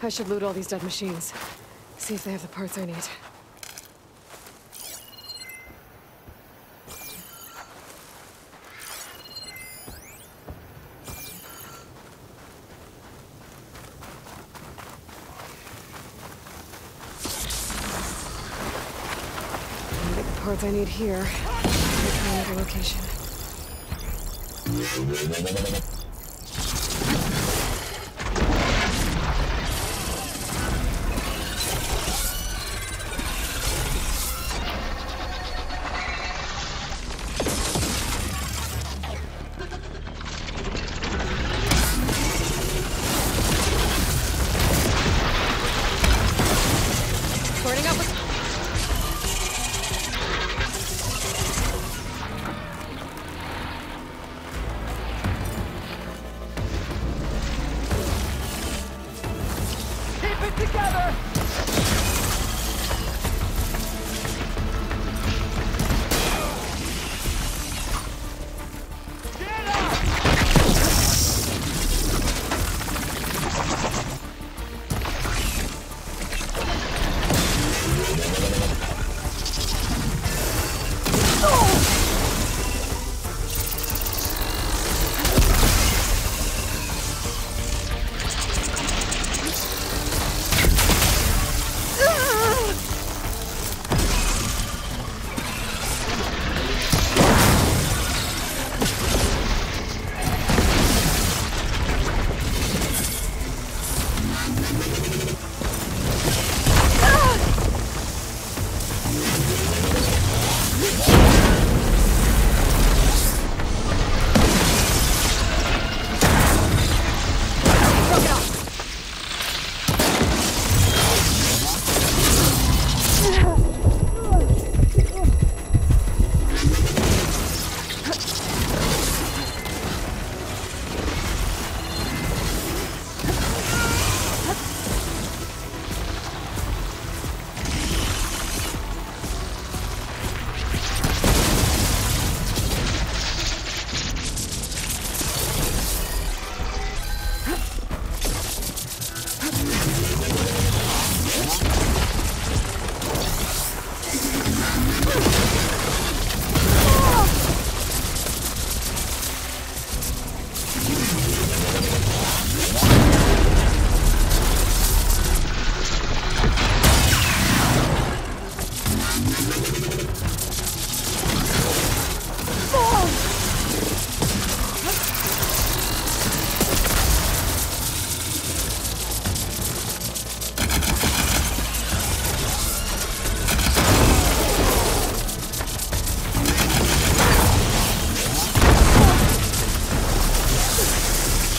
I should loot all these dead machines. See if they have the parts I need. I'll get the parts I need here. I'll try another location. Sorting up with... Keep it together! Get up!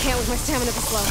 Can't with my stamina this low.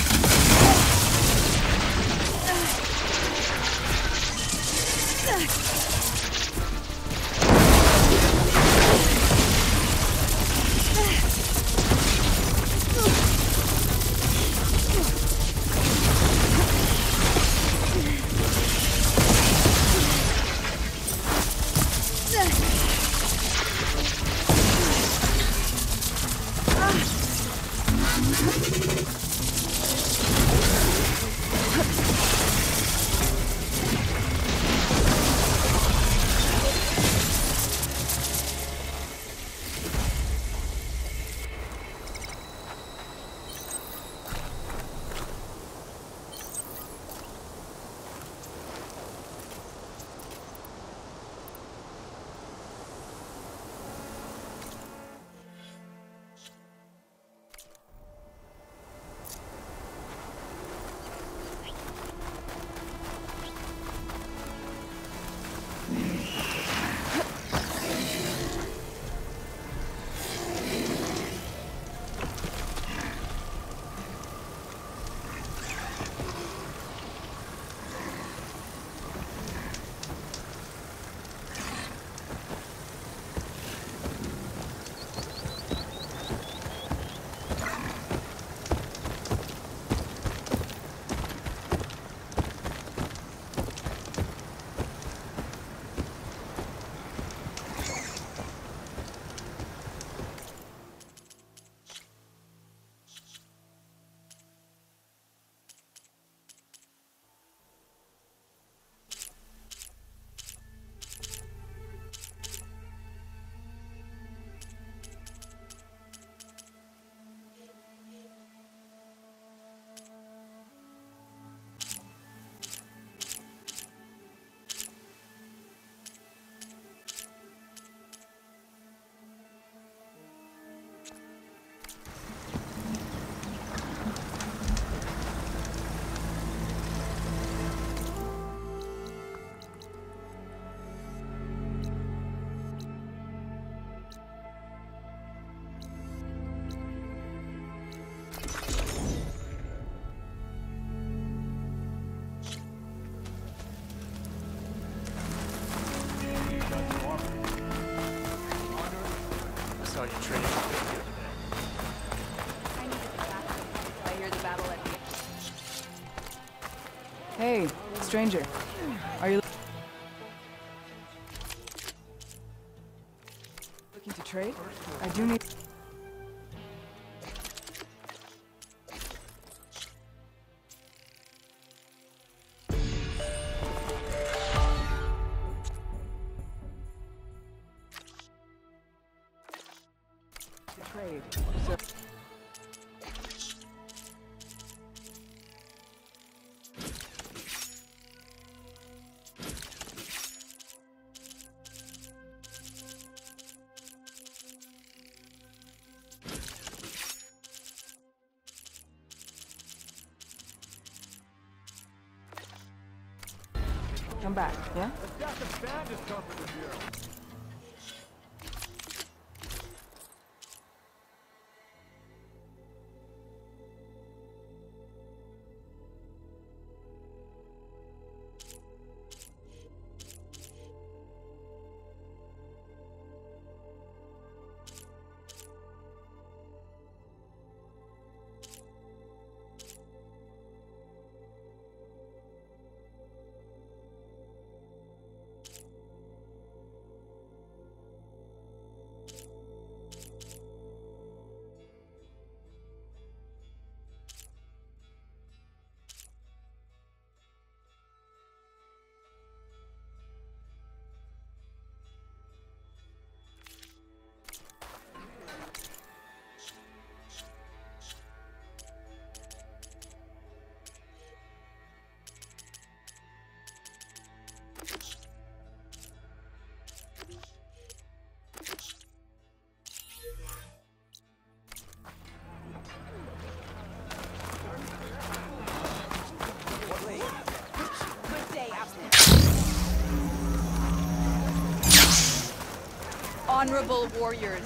Hey, stranger. Are you looking to trade? I do need... trade. So... Come back, yeah? Honorable warriors.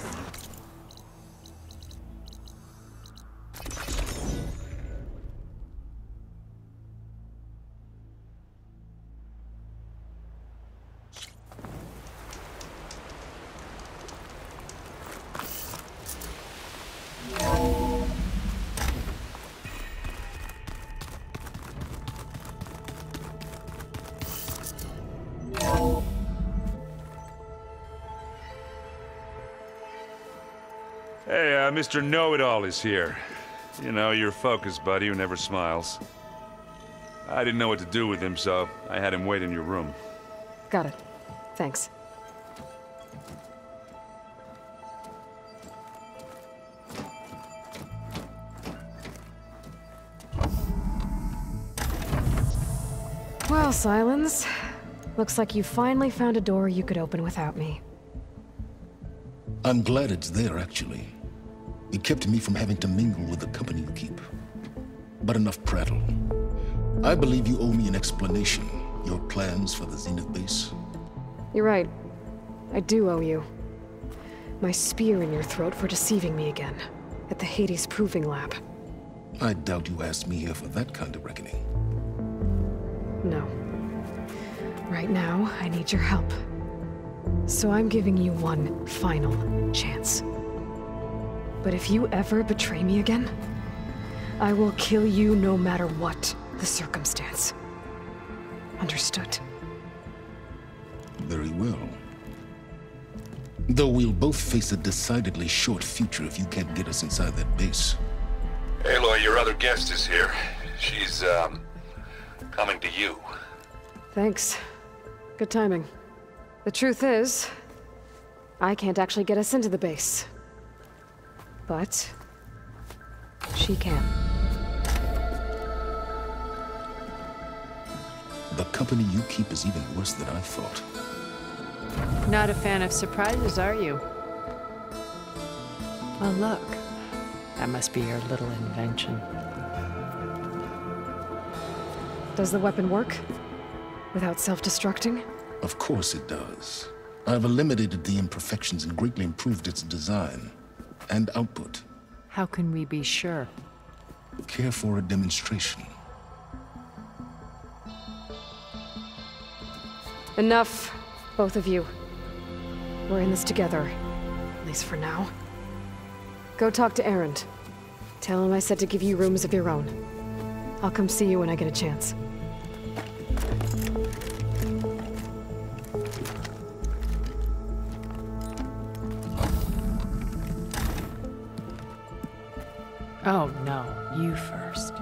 Hey, Mr. Know-It-All is here. You know, your focus buddy who never smiles. I didn't know what to do with him, so I had him wait in your room. Got it. Thanks. Well, Silence. Looks like you finally found a door you could open without me. I'm glad it's there, actually. It kept me from having to mingle with the company you keep. But enough prattle. I believe you owe me an explanation. Your plans for the Zenith base? You're right. I do owe you. My spear in your throat for deceiving me again. At the Hades Proving Lab. I doubt you asked me here for that kind of reckoning. No. Right now, I need your help. So I'm giving you one final chance. But if you ever betray me again, I will kill you no matter what the circumstance. Understood? Very well. Though we'll both face a decidedly short future if you can't get us inside that base. Aloy, your other guest is here. She's, coming to you. Thanks. Good timing. The truth is, I can't actually get us into the base. But she can. The company you keep is even worse than I thought. Not a fan of surprises, are you? Oh, look. That must be your little invention. Does the weapon work? Without self-destructing? Of course it does. I've eliminated the imperfections and greatly improved its design and output. How can we be sure? Care for a demonstration? Enough, both of you. We're in this together, at least for now. Go talk to Erend. Tell him I said to give you rooms of your own. I'll come see you when I get a chance. Oh, no. You first.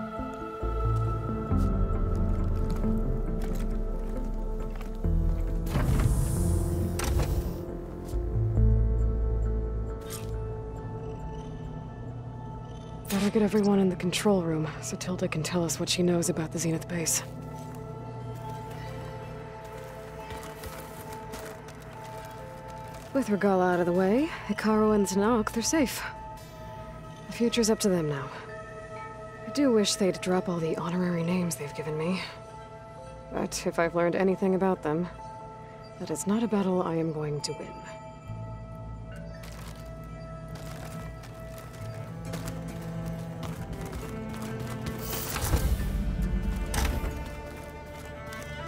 Better get everyone in the control room so Tilda can tell us what she knows about the Zenith base. With Regala out of the way, Hikaru and Zanok, they're safe. The future's up to them now. I do wish they'd drop all the honorary names they've given me. But if I've learned anything about them, that is not a battle I am going to win.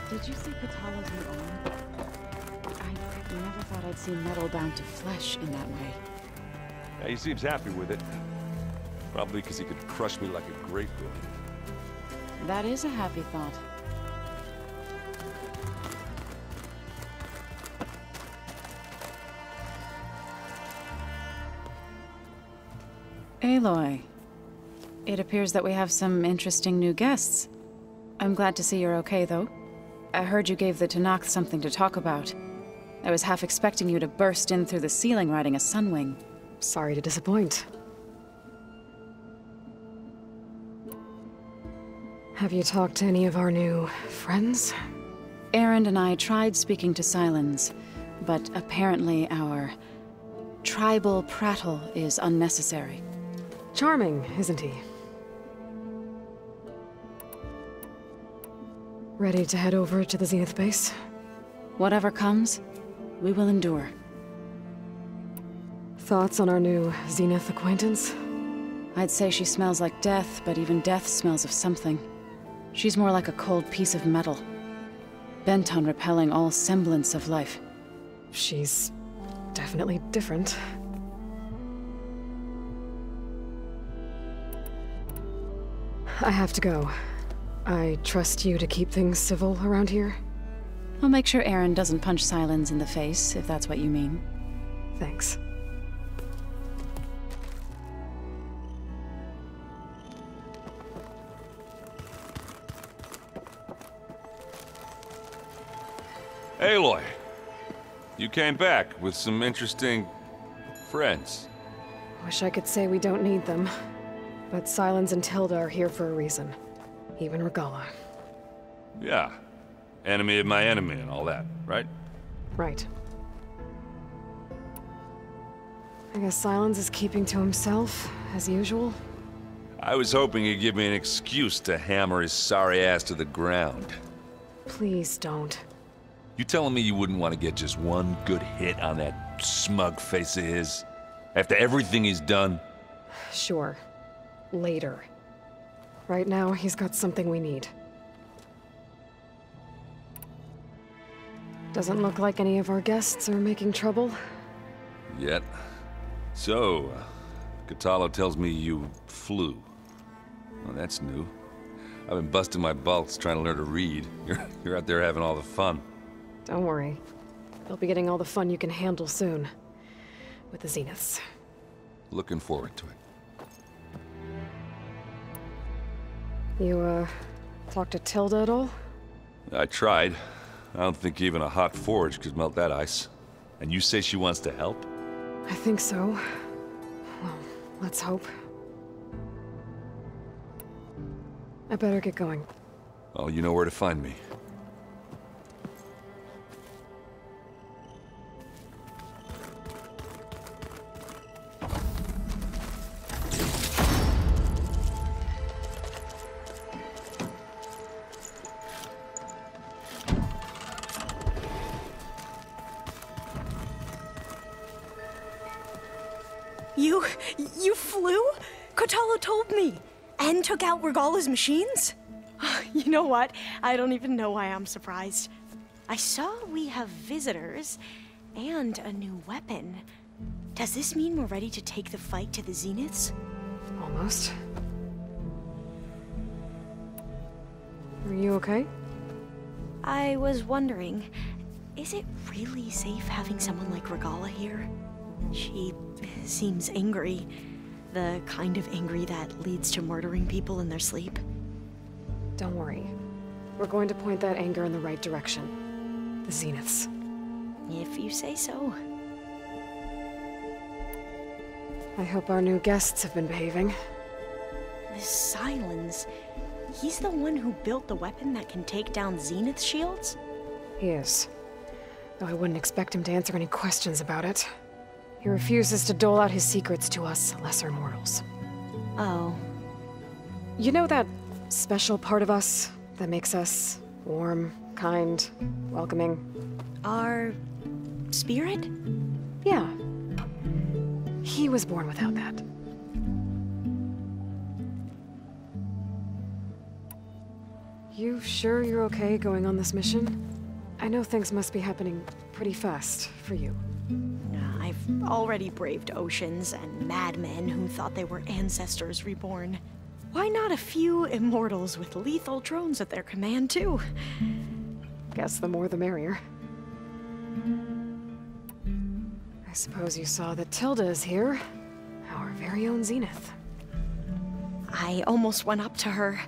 Did you see Katala's new arm? I never thought I'd see metal bound to flesh in that way. Yeah, he seems happy with it. Probably because he could crush me like a grapefruit. That is a happy thought. Aloy, it appears that we have some interesting new guests. I'm glad to see you're okay, though. I heard you gave the Tanakh something to talk about. I was half expecting you to burst in through the ceiling riding a sunwing. Sorry to disappoint. Have you talked to any of our new friends? Erend and I tried speaking to Sylens, but apparently our tribal prattle is unnecessary. Charming, isn't he? Ready to head over to the Zenith base? Whatever comes, we will endure. Thoughts on our new Zenith acquaintance? I'd say she smells like death, but even death smells of something. She's more like a cold piece of metal, bent on repelling all semblance of life. She's definitely different. I have to go. I trust you to keep things civil around here? I'll make sure Erend doesn't punch Sylens in the face, if that's what you mean. Thanks. Aloy, you came back with some interesting friends. Wish I could say we don't need them. But Sylens and Tilda are here for a reason. Even Regala. Yeah. Enemy of my enemy and all that, right? Right. I guess Sylens is keeping to himself, as usual. I was hoping he'd give me an excuse to hammer his sorry ass to the ground. Please don't. You telling me you wouldn't want to get just one good hit on that smug face of his? After everything he's done? Sure. Later. Right now, he's got something we need. Doesn't look like any of our guests are making trouble. Yet. So, Katala tells me you flew. Well, that's new. I've been busting my balls trying to learn to read. You're out there having all the fun. Don't worry. You'll be getting all the fun you can handle soon. With the Zeniths. Looking forward to it. You, talked to Tilda at all? I tried. I don't think even a hot forge could melt that ice. And you say she wants to help? I think so. Well, let's hope. I better get going. Well, you know where to find me. You flew? Kotalo told me. And took out Regala's machines? You know what? I don't even know why I'm surprised. I saw we have visitors and a new weapon. Does this mean we're ready to take the fight to the Zeniths? Almost. Are you okay? I was wondering, is it really safe having someone like Regala here? She seems angry, The kind of angry that leads to murdering people in their sleep. Don't worry. We're going to point that anger in the right direction. The Zeniths. If you say so. I hope our new guests have been behaving. This Silence, he's the one who built the weapon that can take down Zenith shields? He is. Though I wouldn't expect him to answer any questions about it. He refuses to dole out his secrets to us lesser mortals. Oh. You know that special part of us that makes us warm, kind, welcoming? Our spirit? Yeah. He was born without that. You sure you're okay going on this mission? I know things must be happening pretty fast for you. I've already braved oceans and madmen who thought they were ancestors reborn. Why not a few immortals with lethal drones at their command, too? Guess the more the merrier. I suppose you saw that Tilda is here. Our very own Zenith. I almost went up to her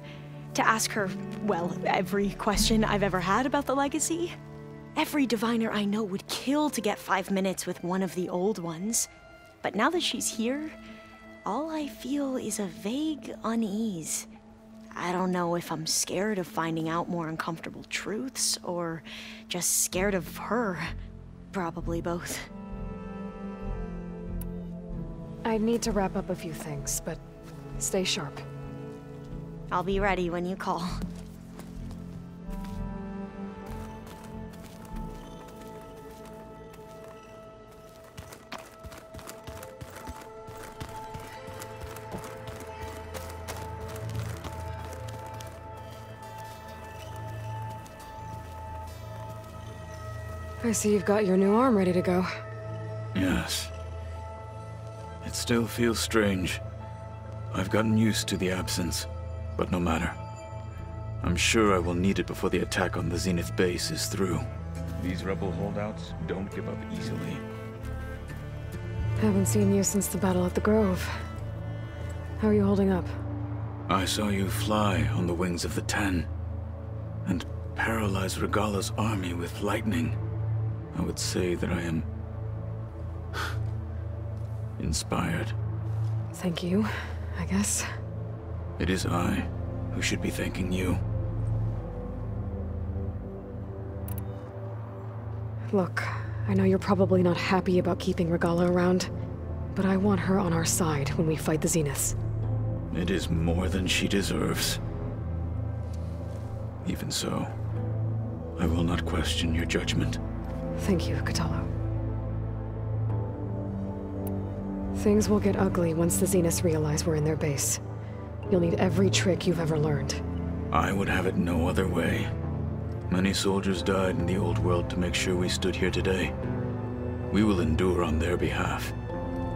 to ask her, well, every question I've ever had about the legacy. Every diviner I know would kill to get 5 minutes with one of the old ones. But now that she's here, all I feel is a vague unease. I don't know if I'm scared of finding out more uncomfortable truths, or just scared of her. Probably both. I need to wrap up a few things, but stay sharp. I'll be ready when you call. I see you've got your new arm ready to go. Yes. It still feels strange. I've gotten used to the absence, but no matter. I'm sure I will need it before the attack on the Zenith base is through. These rebel holdouts don't give up easily. Haven't seen you since the battle at the Grove. How are you holding up? I saw you fly on the wings of the Ten, and paralyze Regala's army with lightning. I would say that I am inspired. Thank you, I guess. It is I who should be thanking you. Look, I know you're probably not happy about keeping Regala around, but I want her on our side when we fight the Zeniths. It is more than she deserves. Even so, I will not question your judgment. Thank you, Kotallo. Things will get ugly once the Zeniths realize we're in their base. You'll need every trick you've ever learned. I would have it no other way. Many soldiers died in the old world to make sure we stood here today. We will endure on their behalf.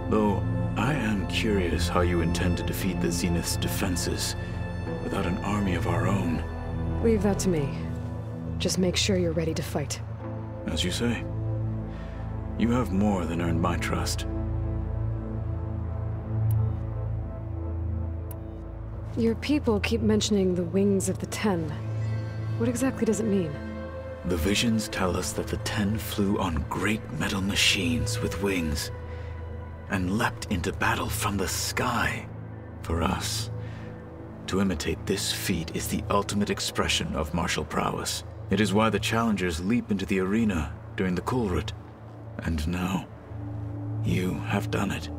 Though, I am curious how you intend to defeat the Zenith's defenses without an army of our own. Leave that to me. Just make sure you're ready to fight. As you say. You have more than earned my trust. Your people keep mentioning the wings of the Ten. What exactly does it mean? The visions tell us that the Ten flew on great metal machines with wings, and leapt into battle from the sky. For us, to imitate this feat is the ultimate expression of martial prowess. It is why the challengers leap into the arena during the Kulrut. And now, you have done it.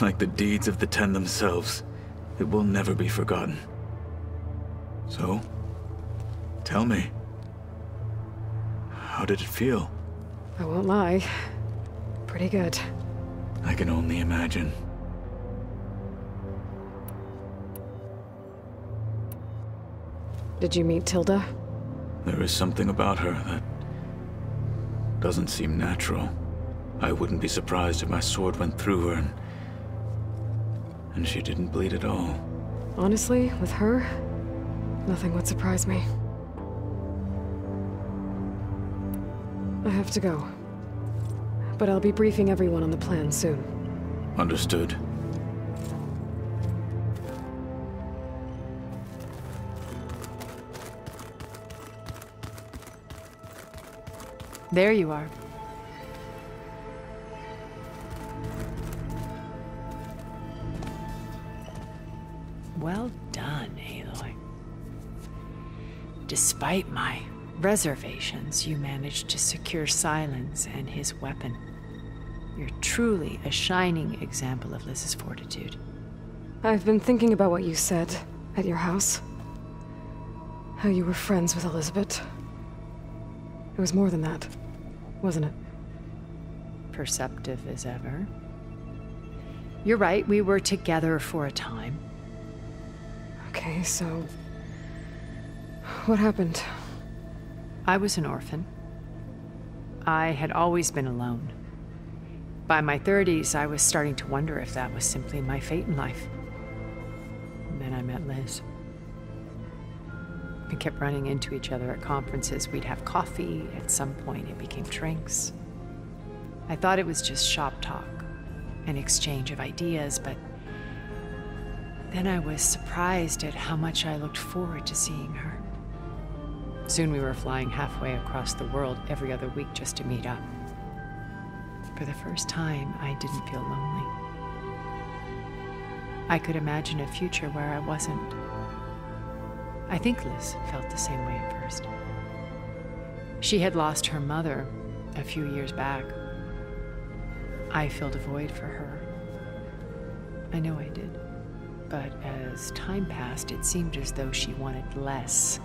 Like the deeds of the Ten themselves, it will never be forgotten. So, tell me, how did it feel? I won't lie. Pretty good. I can only imagine. Did you meet Tilda? There is something about her that doesn't seem natural. I wouldn't be surprised if my sword went through her and she didn't bleed at all. Honestly, with her, nothing would surprise me. I have to go. But I'll be briefing everyone on the plan soon. Understood. There you are. Well done, Aloy. Despite my reservations, you managed to secure Silence and his weapon. You're truly a shining example of Liz's fortitude. I've been thinking about what you said at your house. How you were friends with Elizabeth. It was more than that, wasn't it? Perceptive as ever. You're right, we were together for a time. Okay, so... what happened? I was an orphan. I had always been alone. By my 30s, I was starting to wonder if that was simply my fate in life. And then I met Liz. We kept running into each other at conferences. We'd have coffee. At some point, it became drinks. I thought it was just shop talk, an exchange of ideas, but then I was surprised at how much I looked forward to seeing her. Soon we were flying halfway across the world every other week just to meet up. For the first time, I didn't feel lonely. I could imagine a future where I wasn't. I think Liz felt the same way at first. She had lost her mother a few years back. I filled a void for her. I know I did. But as time passed, it seemed as though she wanted less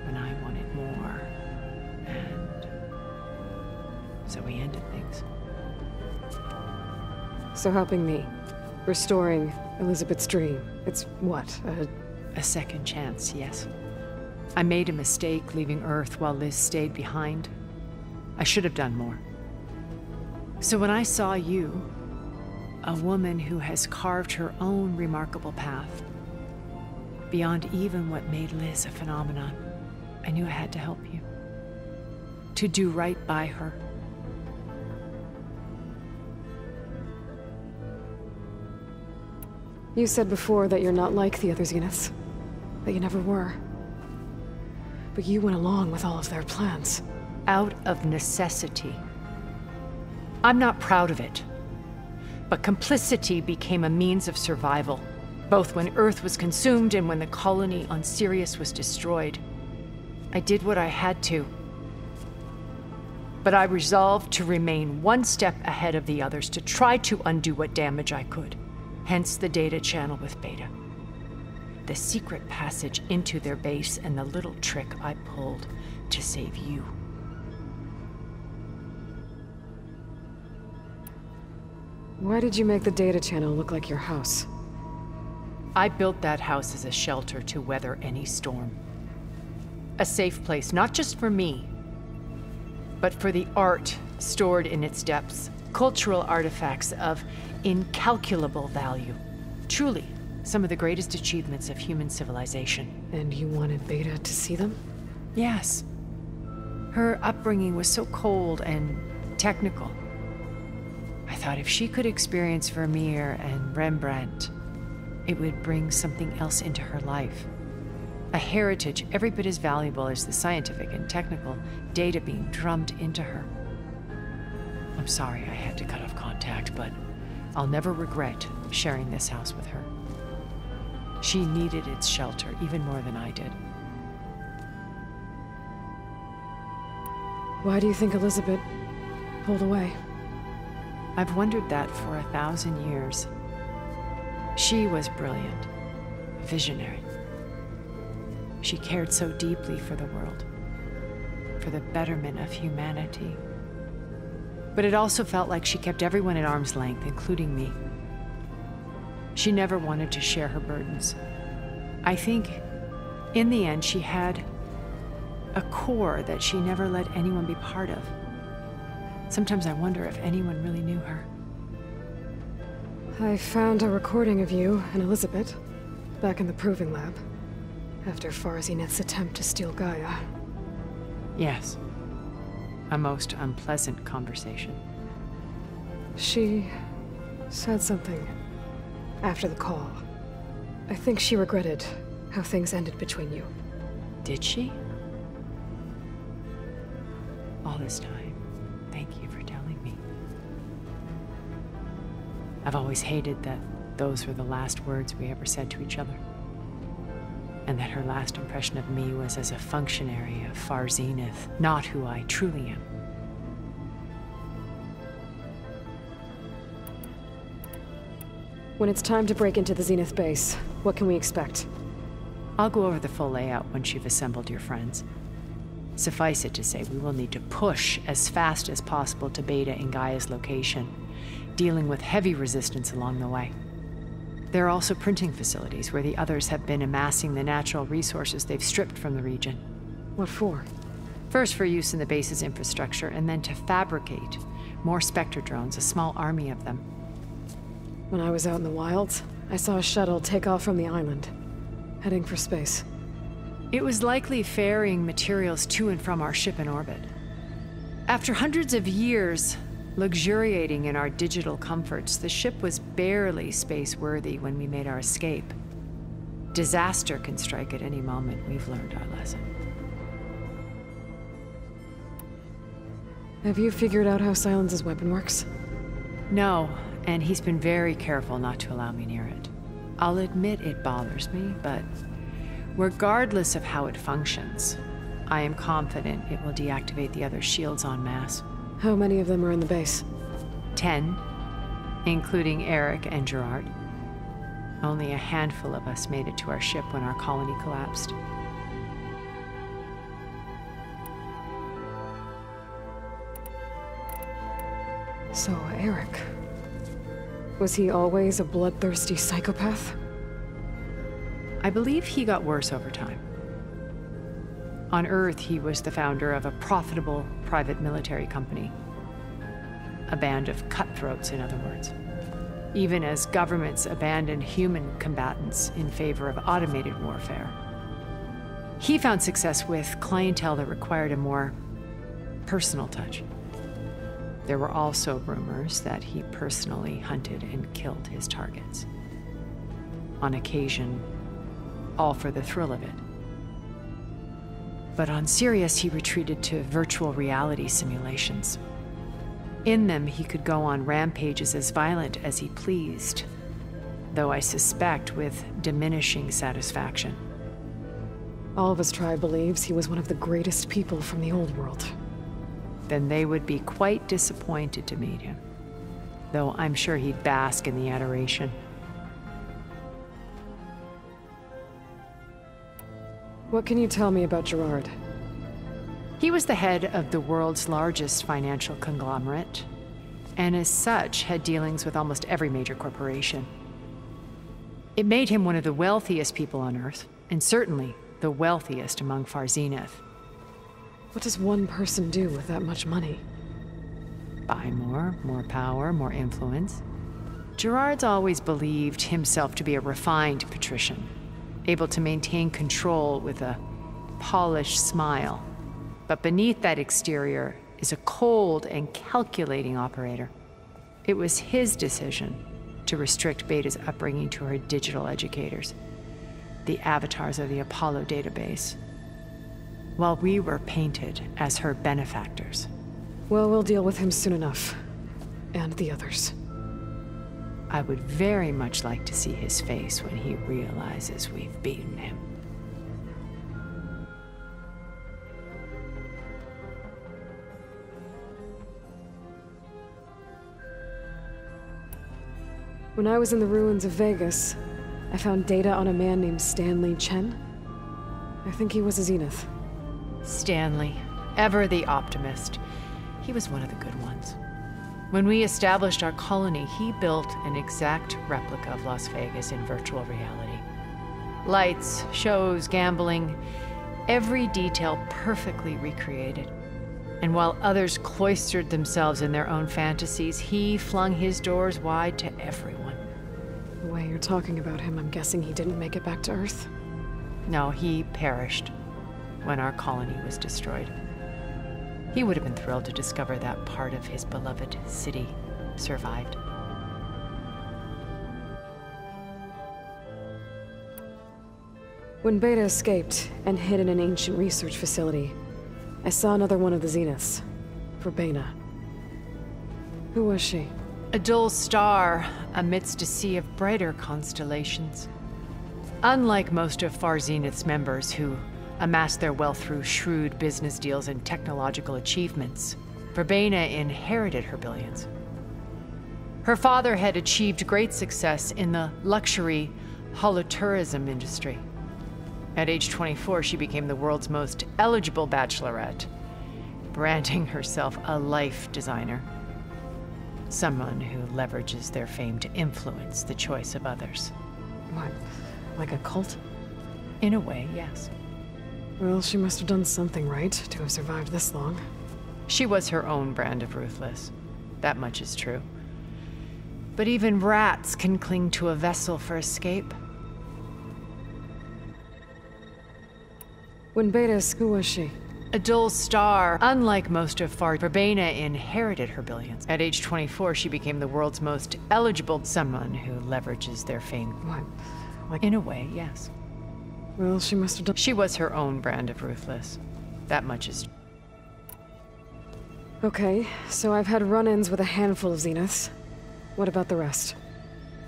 when I wanted more. And so we ended things. So helping me, restoring Elizabeth's dream, it's what, a second chance, yes. I made a mistake leaving Earth while Liz stayed behind. I should have done more. So when I saw you, a woman who has carved her own remarkable path, beyond even what made Liz a phenomenon, I knew I had to help you. To do right by her. You said before that you're not like the other Zeniths. That you never were. But you went along with all of their plans. Out of necessity. I'm not proud of it. But complicity became a means of survival, both when Earth was consumed and when the colony on Sirius was destroyed. I did what I had to. But I resolved to remain one step ahead of the others, to try to undo what damage I could. Hence the data channel with Beta. The secret passage into their base and the little trick I pulled to save you. Why did you make the data channel look like your house? I built that house as a shelter to weather any storm. A safe place, not just for me, but for the art stored in its depths. Cultural artifacts of incalculable value. Truly, some of the greatest achievements of human civilization. And you wanted Beta to see them? Yes. Her upbringing was so cold and technical. I thought if she could experience Vermeer and Rembrandt, it would bring something else into her life. A heritage every bit as valuable as the scientific and technical data being drummed into her. I'm sorry I had to cut off contact, but I'll never regret sharing this house with her. She needed its shelter even more than I did. Why do you think Elizabeth pulled away? I've wondered that for 1,000 years. She was brilliant, visionary. She cared so deeply for the world, for the betterment of humanity. But it also felt like she kept everyone at arm's length, including me. She never wanted to share her burdens. I think, in the end, she had a core that she never let anyone be part of. Sometimes I wonder if anyone really knew her. I found a recording of you and Elizabeth back in the proving lab after Farzineth's attempt to steal Gaia. Yes. A most unpleasant conversation. She said something after the call. I think she regretted how things ended between you. Did she? all this time, thank you for telling me. I've always hated that those were the last words we ever said to each other. And that her last impression of me was as a functionary of Far Zenith, not who I truly am. When it's time to break into the Zenith base, what can we expect? I'll go over the full layout once you've assembled your friends. Suffice it to say, we will need to push as fast as possible to Beta and Gaia's location, dealing with heavy resistance along the way. There are also printing facilities where the others have been amassing the natural resources they've stripped from the region. What for? First for use in the base's infrastructure, and then to fabricate more Spectre drones, a small army of them. When I was out in the wilds, I saw a shuttle take off from the island, heading for space. It was likely ferrying materials to and from our ship in orbit. After hundreds of years luxuriating in our digital comforts, the ship was barely space-worthy when we made our escape. Disaster can strike at any moment. We've learned our lesson. Have you figured out how Silence's weapon works? No, and he's been very careful not to allow me near it. I'll admit it bothers me, but regardless of how it functions, I am confident it will deactivate the other shields en masse. How many of them are in the base? 10, including Eric and Gerard. Only a handful of us made it to our ship when our colony collapsed. So, Eric. Was he always a bloodthirsty psychopath? I believe he got worse over time. On Earth, he was the founder of a profitable private military company. A band of cutthroats, in other words. Even as governments abandoned human combatants in favor of automated warfare. He found success with clientele that required a more personal touch. There were also rumors that he personally hunted and killed his targets. On occasion, all for the thrill of it. But on Sirius, he retreated to virtual reality simulations. In them, he could go on rampages as violent as he pleased, though I suspect with diminishing satisfaction. All of his tribe believes he was one of the greatest people from the old world. Then they would be quite disappointed to meet him, though I'm sure he'd bask in the adoration. What can you tell me about Gerard? He was the head of the world's largest financial conglomerate, and as such had dealings with almost every major corporation. It made him one of the wealthiest people on Earth, and certainly the wealthiest among Far Zenith. What does one person do with that much money? Buy more power, more influence. Gerard's always believed himself to be a refined patrician, able to maintain control with a polished smile. But beneath that exterior is a cold and calculating operator. It was his decision to restrict Beta's upbringing to her digital educators, the avatars of the Apollo database, while we were painted as her benefactors. Well, we'll deal with him soon enough. And the others. I would very much like to see his face when he realizes we've beaten him. When I was in the ruins of Vegas, I found data on a man named Stanley Chen. I think he was a Zenith. Stanley, ever the optimist. He was one of the good ones. When we established our colony, he built an exact replica of Las Vegas in virtual reality. Lights, shows, gambling, every detail perfectly recreated. And while others cloistered themselves in their own fantasies, he flung his doors wide to everyone. The way you're talking about him, I'm guessing he didn't make it back to Earth? No, he perished when our colony was destroyed. He would have been thrilled to discover that part of his beloved city survived. When Beta escaped and hid in an ancient research facility, I saw another one of the Zeniths, Verbena. Who was she? A dull star amidst a sea of brighter constellations. Unlike most of Far Zenith's members who amassed their wealth through shrewd business deals and technological achievements, Verbena inherited her billions. Her father had achieved great success in the luxury holotourism industry. At age 24, she became the world's most eligible bachelorette, branding herself a life designer. Someone who leverages their fame to influence the choice of others. What? Like a cult? In a way, yes. Well, she must have done something right to have survived this long. She was her own brand of ruthless. That much is true. But even rats can cling to a vessel for escape. When Betas, who was she? A dull star. Unlike most of Verbena inherited her billions. At age 24, she became the world's most eligible someone who leverages their fame. What? Like... In a way, yes. Well, she must have done... She was her own brand of ruthless. That much is... Okay, so I've had run-ins with a handful of Zeniths. What about the rest?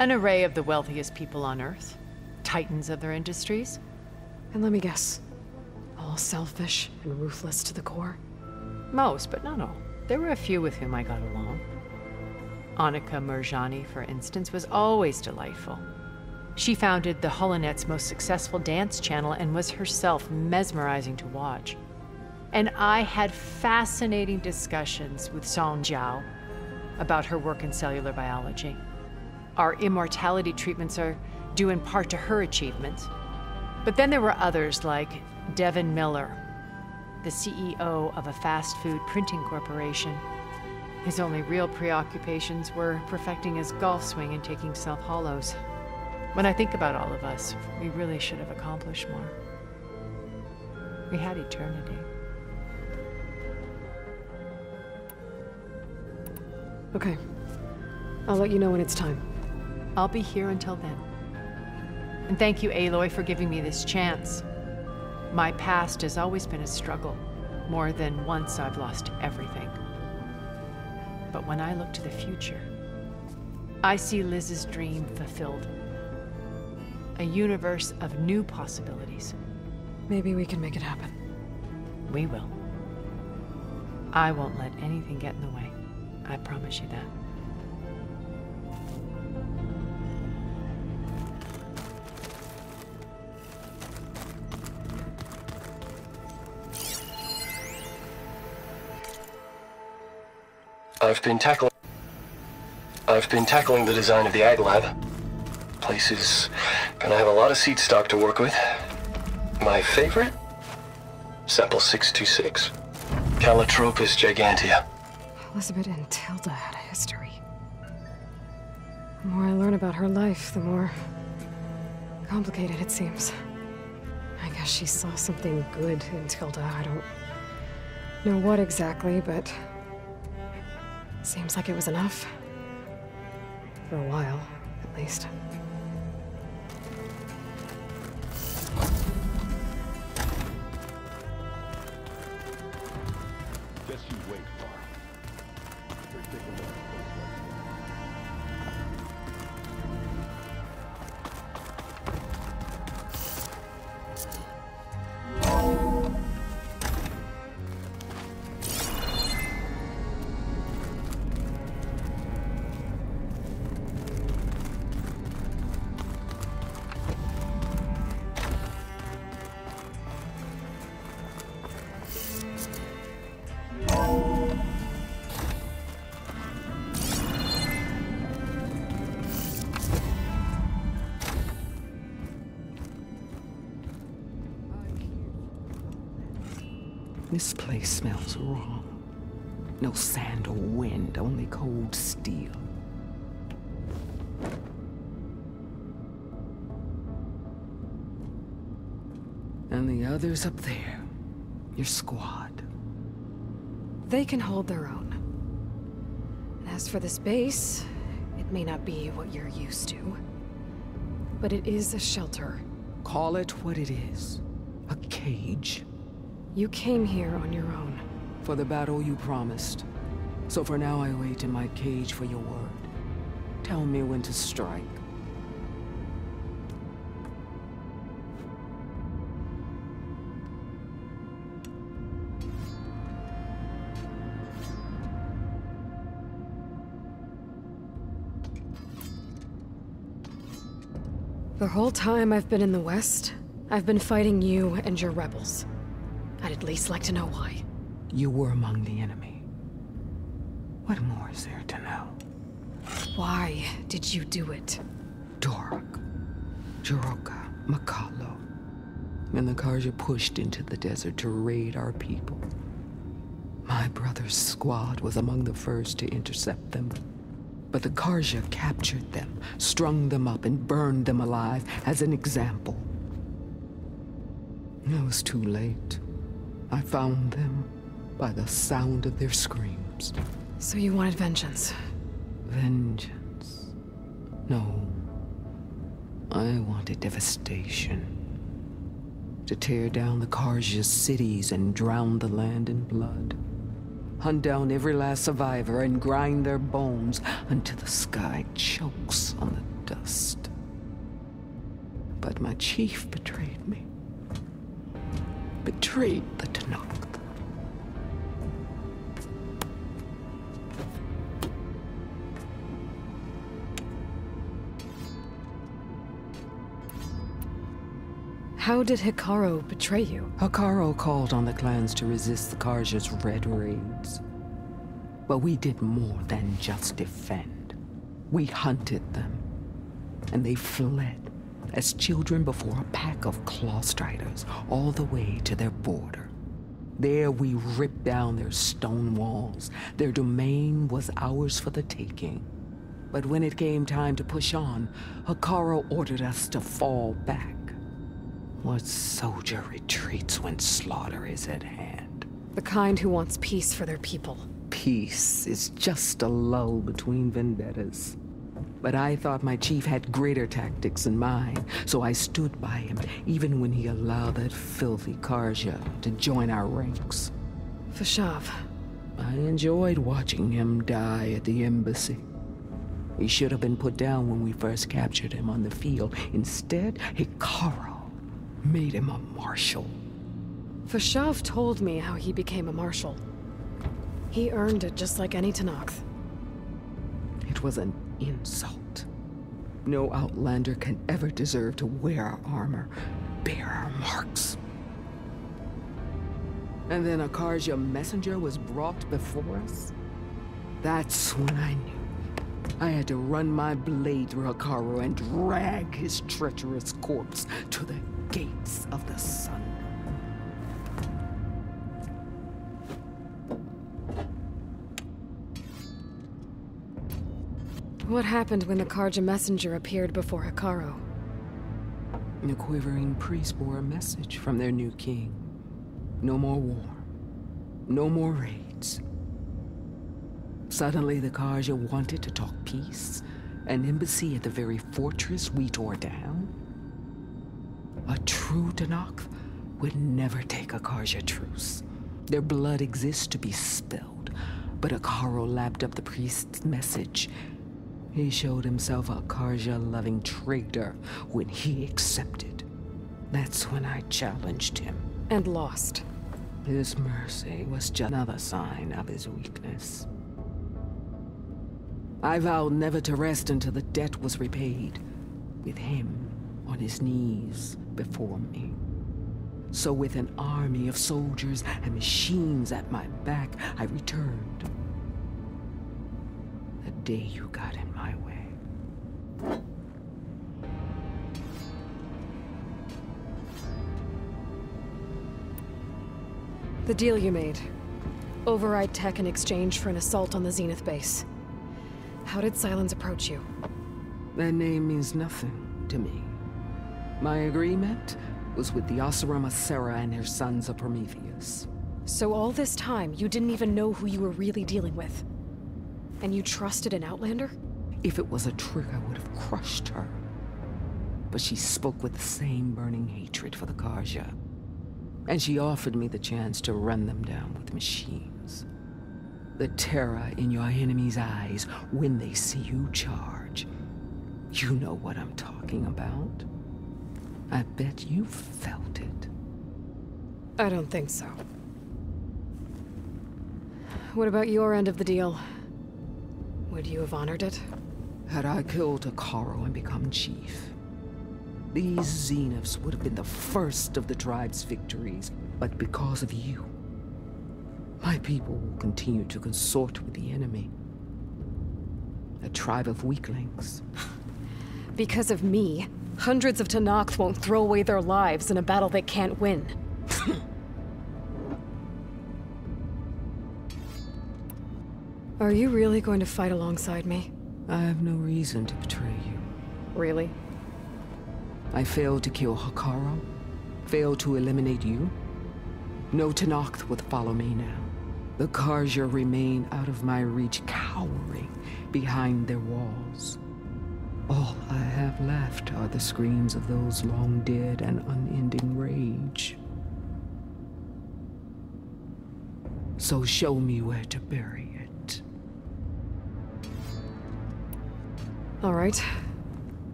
An array of the wealthiest people on Earth. Titans of their industries. And let me guess. All selfish and ruthless to the core? Most, but not all. There were a few with whom I got along. Annika Murjani, for instance, was always delightful. She founded the Holonet's most successful dance channel and was herself mesmerizing to watch. And I had fascinating discussions with Song Jiao about her work in cellular biology. Our immortality treatments are due in part to her achievements. But then there were others like Devin Miller, the CEO of a fast food printing corporation. His only real preoccupations were perfecting his golf swing and taking self-hollows. When I think about all of us, we really should have accomplished more. We had eternity. Okay. I'll let you know when it's time. I'll be here until then. And thank you, Aloy, for giving me this chance. My past has always been a struggle. More than once I've lost everything. But when I look to the future, I see Liz's dream fulfilled. A universe of new possibilities. Maybe we can make it happen. We will. I won't let anything get in the way. I promise you that. I've been tackling the design of the Ag Lab. Place is gonna have a lot of seed stock to work with. My favorite? Sample 626. Calotropis gigantea. Elizabeth and Tilda had a history. The more I learn about her life, the more complicated it seems. I guess she saw something good in Tilda. I don't know what exactly, but seems like it was enough. For a while, at least. Guess you wait, Far. They're taking their This place smells wrong. No sand or wind, only cold steel. And the others up there, your squad. They can hold their own. And as for this base, it may not be what you're used to. But it is a shelter. Call it what it is. A cage. You came here on your own. For the battle you promised. So for now I wait in my cage for your word. Tell me when to strike. The whole time I've been in the West, I've been fighting you and your rebels. I'd at least like to know why. You were among the enemy. What more is there to know? Why did you do it? Dork, Jiroka, Makalo, and the Karja pushed into the desert to raid our people. My brother's squad was among the first to intercept them. But the Karja captured them, strung them up, and burned them alive as an example. It was too late. I found them by the sound of their screams. So you wanted vengeance? Vengeance? No. I wanted devastation. To tear down the Karja's cities and drown the land in blood. Hunt down every last survivor and grind their bones until the sky chokes on the dust. But my chief betrayed me. Betrayed the Tanakh. How did Hikaru betray you? Hikaru called on the clans to resist the Karja's red raids. But we did more than just defend. We hunted them, and they fled as children before a pack of claw striders all the way to their border. There we ripped down their stone walls. Their domain was ours for the taking. But when it came time to push on, Hikaru ordered us to fall back. What soldier retreats when slaughter is at hand? The kind who wants peace for their people. Peace is just a lull between vendettas. But I thought my chief had greater tactics in mind, so I stood by him, even when he allowed that filthy Karja to join our ranks. Fashav. I enjoyed watching him die at the embassy. He should have been put down when we first captured him on the field. Instead, Hikaru made him a marshal. Fashav told me how he became a marshal. He earned it just like any Tanakh. It was an insult. No outlander can ever deserve to wear our armor, bear our marks. And then a Karja messenger was brought before us? That's when I knew. I had to run my blade through Hikaru and drag his treacherous corpse to the gates of the sun. What happened when the Karja messenger appeared before Hikaru? The quivering priests bore a message from their new king. No more war. No more raids. Suddenly the Karja wanted to talk peace. An embassy at the very fortress we tore down? A true Tanakh would never take a Karja truce. Their blood exists to be spilled, but Hikaru lapped up the priest's message. He showed himself a Karja-loving traitor when he accepted. That's when I challenged him. And lost. His mercy was just another sign of his weakness. I vowed never to rest until the debt was repaid, with him on his knees before me. So with an army of soldiers and machines at my back, I returned. The day you got in my way. The deal you made. Override tech in exchange for an assault on the Zenith base. How did Silence approach you? That name means nothing to me. My agreement was with the Oseram Sarah and her sons of Prometheus. So all this time, you didn't even know who you were really dealing with? And you trusted an Outlander? If it was a trick, I would have crushed her. But she spoke with the same burning hatred for the Karja. And she offered me the chance to run them down with machines. The terror in your enemy's eyes when they see you charge. You know what I'm talking about. I bet you felt it. I don't think so. What about your end of the deal? Would you have honored it? Had I killed Hekarro and become chief, these Zeniths would have been the first of the tribe's victories. But because of you, my people will continue to consort with the enemy. A tribe of weaklings. Because of me, hundreds of Tenakth won't throw away their lives in a battle they can't win. Are you really going to fight alongside me? I have no reason to betray you. Really? I failed to kill Hekarro, failed to eliminate you. No Tenakth would follow me now. The Karja remain out of my reach, cowering behind their walls. All I have left are the screams of those long dead and unending rage. So show me where to bury it. All right.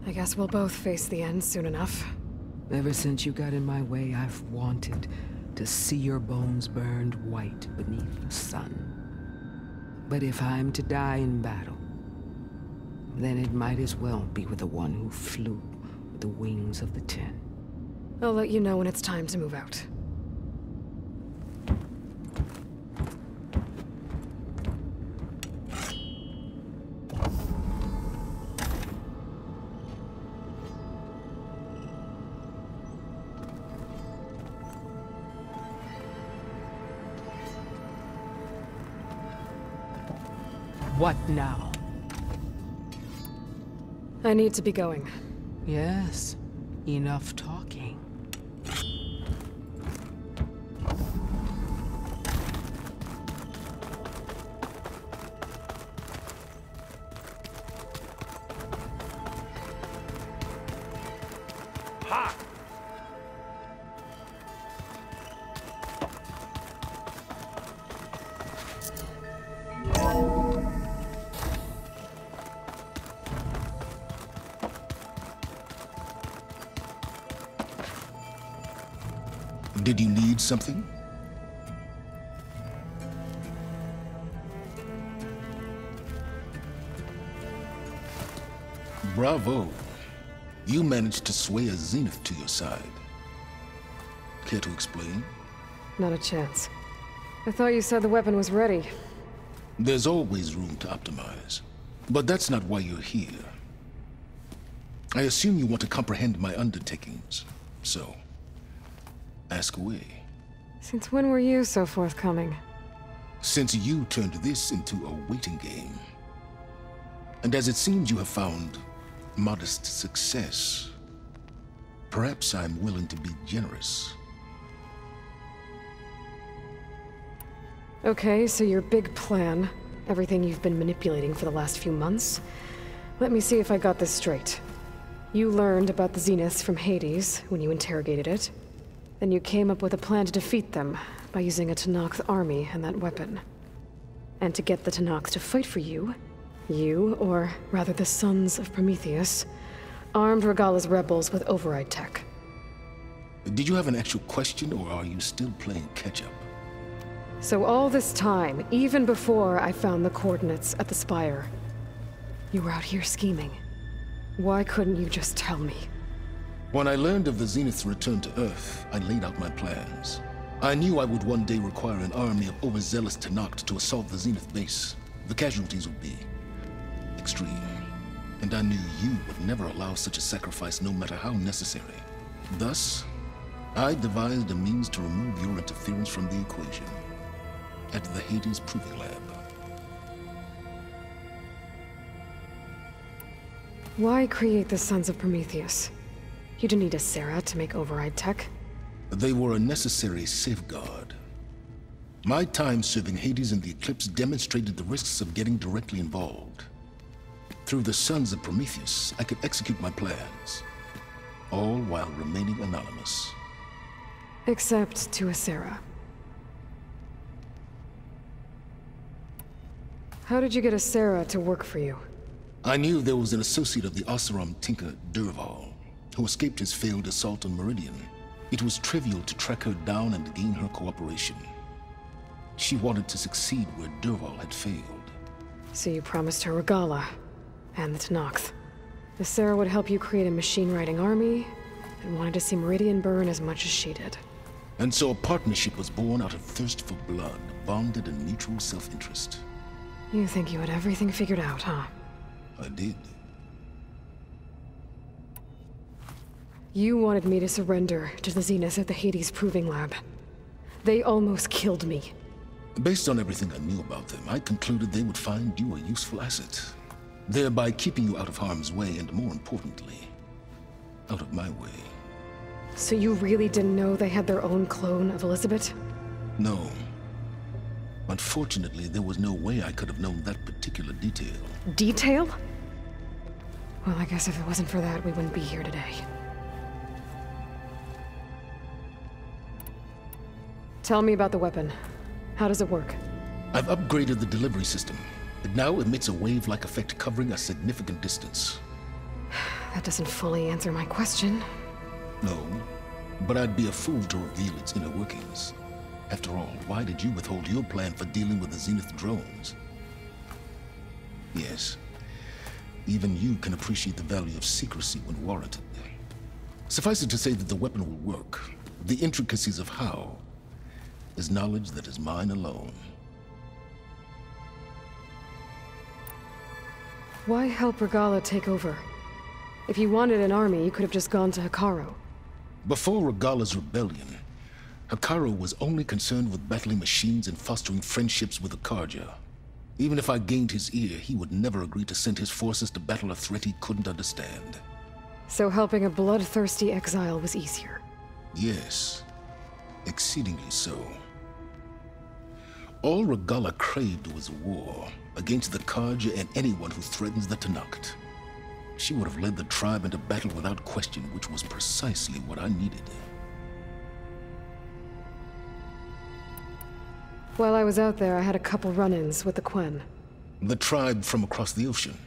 I guess we'll both face the end soon enough. Ever since you got in my way, I've wanted to see your bones burned white beneath the sun. But if I'm to die in battle, then it might as well be with the one who flew with the wings of the 10. I'll let you know when it's time to move out. What now? I need to be going. Yes, enough talking. Ha! Did you need something? Bravo. You managed to sway a Zenith to your side. Care to explain? Not a chance. I thought you said the weapon was ready. There's always room to optimize. But that's not why you're here. I assume you want to comprehend my undertakings. So, ask away. Since when were you so forthcoming? Since you turned this into a waiting game. And as it seems you have found modest success, perhaps I'm willing to be generous. Okay, so your big plan, everything you've been manipulating for the last few months. Let me see if I got this straight. You learned about the Zeniths from Hades when you interrogated it. Then you came up with a plan to defeat them by using a Tenakth army and that weapon. And to get the Tenakth to fight for you, or rather the Sons of Prometheus, armed Regalla's rebels with override tech. Did you have an actual question, or are you still playing catch-up? So all this time, even before I found the coordinates at the Spire, you were out here scheming. Why couldn't you just tell me? When I learned of the Zenith's return to Earth, I laid out my plans. I knew I would one day require an army of overzealous Tenakth to assault the Zenith base. The casualties would be extreme. And I knew you would never allow such a sacrifice, no matter how necessary. Thus, I devised a means to remove your interference from the equation at the Hades Proving Lab. Why create the Sons of Prometheus? You didn't need a Sarah to make override tech. They were a necessary safeguard. My time serving Hades in the Eclipse demonstrated the risks of getting directly involved. Through the Sons of Prometheus, I could execute my plans, all while remaining anonymous. Except to Asera. How did you get Asera to work for you? I knew there was an associate of the Oseram tinker, Durval, who escaped his failed assault on Meridian. It was trivial to track her down and gain her cooperation. She wanted to succeed where Durval had failed. So you promised her Regala, and the Tenakth. Asera would help you create a machine-riding army, and wanted to see Meridian burn as much as she did. And so a partnership was born out of thirst for blood, bonded in mutual self-interest. You think you had everything figured out, huh? I did. You wanted me to surrender to the Zenith at the Hades Proving Lab. They almost killed me. Based on everything I knew about them, I concluded they would find you a useful asset, thereby keeping you out of harm's way and, more importantly, out of my way. So you really didn't know they had their own clone of Elizabeth? No. Unfortunately, there was no way I could have known that particular detail. Detail? Well, I guess if it wasn't for that, we wouldn't be here today. Tell me about the weapon. How does it work? I've upgraded the delivery system. It now emits a wave-like effect covering a significant distance. That doesn't fully answer my question. No, but I'd be a fool to reveal its inner workings. After all, why did you withhold your plan for dealing with the Zenith drones? Yes, even you can appreciate the value of secrecy when warranted. Suffice it to say that the weapon will work. The intricacies of how is knowledge that is mine alone. Why help Regala take over? If you wanted an army, you could have just gone to Hekarro. Before Regala's rebellion, Hekarro was only concerned with battling machines and fostering friendships with the Karja. Even if I gained his ear, he would never agree to send his forces to battle a threat he couldn't understand. So helping a bloodthirsty exile was easier? Yes, exceedingly so. All Regala craved was war against the Karja and anyone who threatens the Tenakth. She would have led the tribe into battle without question, which was precisely what I needed. While I was out there, I had a couple run-ins with the Quen. The tribe from across the ocean.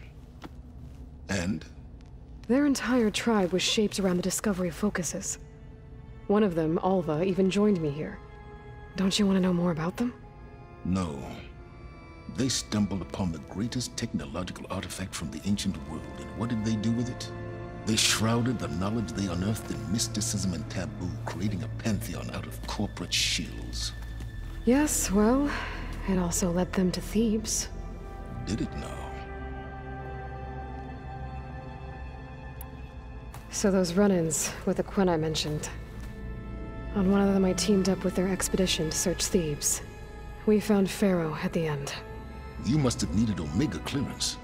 And? Their entire tribe was shaped around the discovery of focuses. One of them, Alva, even joined me here. Don't you want to know more about them? No. They stumbled upon the greatest technological artifact from the ancient world, and what did they do with it? They shrouded the knowledge they unearthed in mysticism and taboo, creating a pantheon out of corporate shills. Yes, well, it also led them to Thebes. Did it now? So those run-ins with the Quen I mentioned. On one of them I teamed up with their expedition to search Thebes. We found Pharaoh at the end. You must have needed Omega clearance.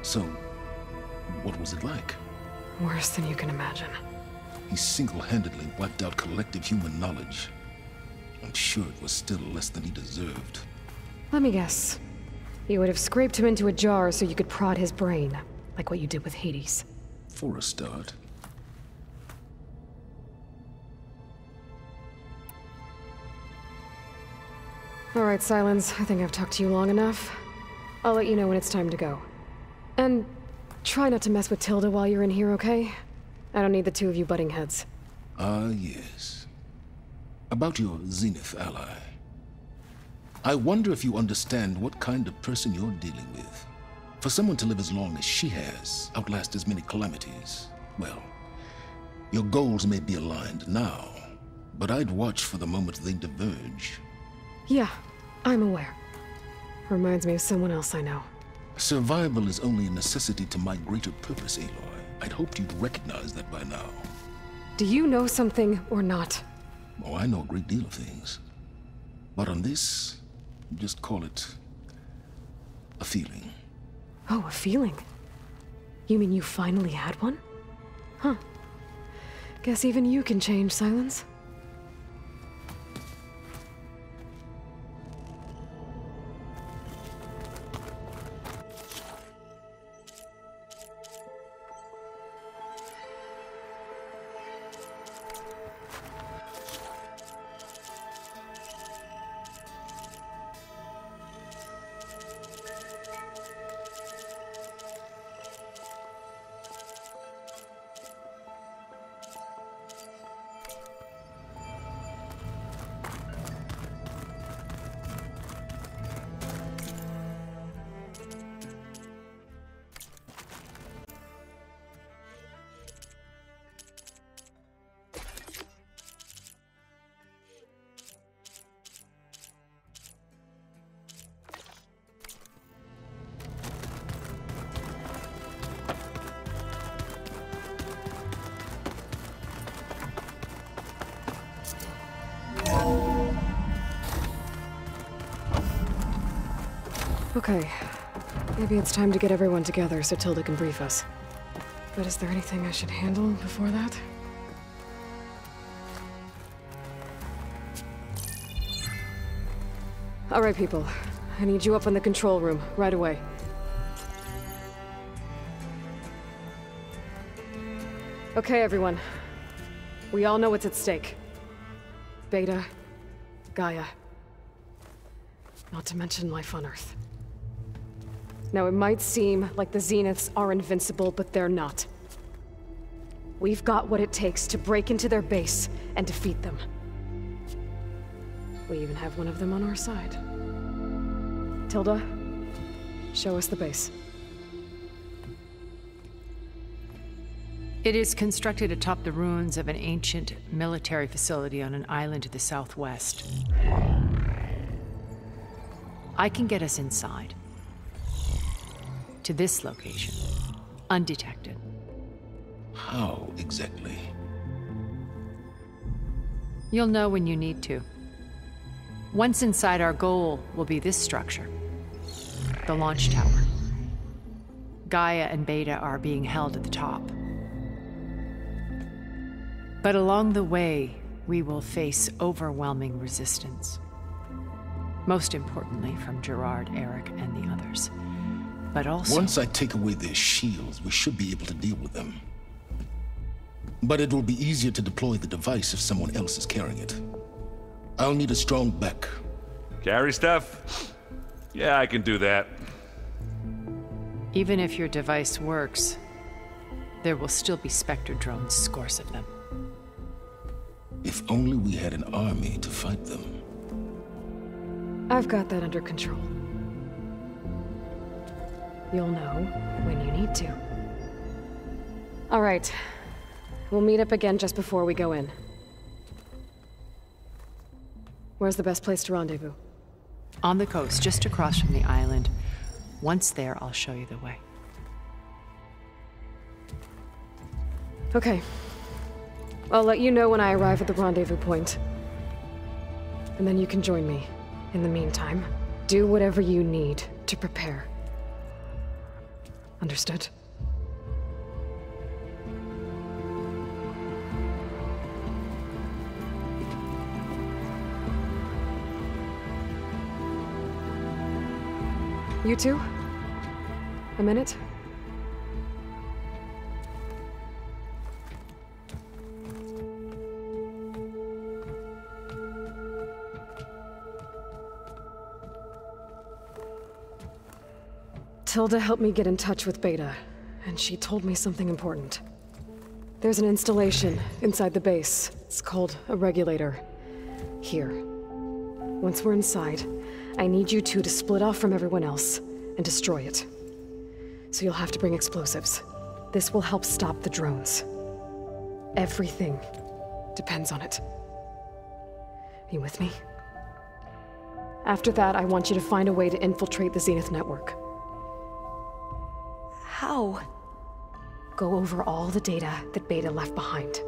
So, what was it like? Worse than you can imagine. He single-handedly wiped out collective human knowledge. I'm sure it was still less than he deserved. Let me guess. You would have scraped him into a jar so you could prod his brain, like what you did with Hades. For a start. All right, Silence. I think I've talked to you long enough. I'll let you know when it's time to go. And try not to mess with Tilda while you're in here, okay? I don't need the two of you butting heads. Ah, yes. About your Zenith ally. I wonder if you understand what kind of person you're dealing with. For someone to live as long as she has, outlast as many calamities, well, your goals may be aligned now, but I'd watch for the moment they diverge. Yeah, I'm aware. Reminds me of someone else I know. Survival is only a necessity to my greater purpose, Aloy. I'd hoped you'd recognize that by now. Do you know something or not? Oh, I know a great deal of things. But on this, just call it a feeling. Oh, a feeling? You mean you finally had one? Huh. Guess even you can change, Silence. Okay. Maybe it's time to get everyone together so Tilda can brief us. But is there anything I should handle before that? All right, people. I need you up in the control room, right away. Okay, everyone. We all know what's at stake. Beta, Gaia. Not to mention life on Earth. Now, it might seem like the Zeniths are invincible, but they're not. We've got what it takes to break into their base and defeat them. We even have one of them on our side. Tilda, show us the base. It is constructed atop the ruins of an ancient military facility on an island to the southwest. I can get us inside. To this location, undetected. How exactly? You'll know when you need to. Once inside, our goal will be this structure. The launch tower. Gaia and Beta are being held at the top. But along the way, we will face overwhelming resistance. Most importantly, from Gerard, Eric, and the others. But also... Once I take away their shields, we should be able to deal with them. But it will be easier to deploy the device if someone else is carrying it. I'll need a strong back. Carry stuff? Yeah, I can do that. Even if your device works, there will still be Spectre drones, scores of them. If only we had an army to fight them. I've got that under control. You'll know when you need to. All right. We'll meet up again just before we go in. Where's the best place to rendezvous? On the coast, just across from the island. Once there, I'll show you the way. Okay. I'll let you know when I arrive at the rendezvous point. And then you can join me. In the meantime, do whatever you need to prepare. Understood? You two? A minute? Tilda helped me get in touch with Beta, and she told me something important. There's an installation inside the base. It's called a regulator. Here. Once we're inside, I need you two to split off from everyone else and destroy it. So you'll have to bring explosives. This will help stop the drones. Everything depends on it. You with me? After that, I want you to find a way to infiltrate the Zenith network. How? Go over all the data that Beta left behind.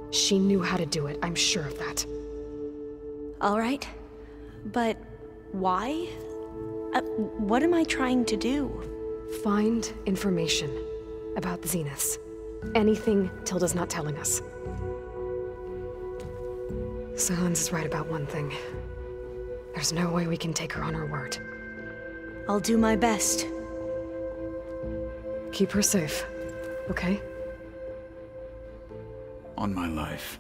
She knew how to do it, I'm sure of that. All right. But why? What am I trying to do? Find information about the Zeniths. Anything Tilda's not telling us. Silence is right about one thing. There's no way we can take her on her word. I'll do my best. Keep her safe, okay? On my life.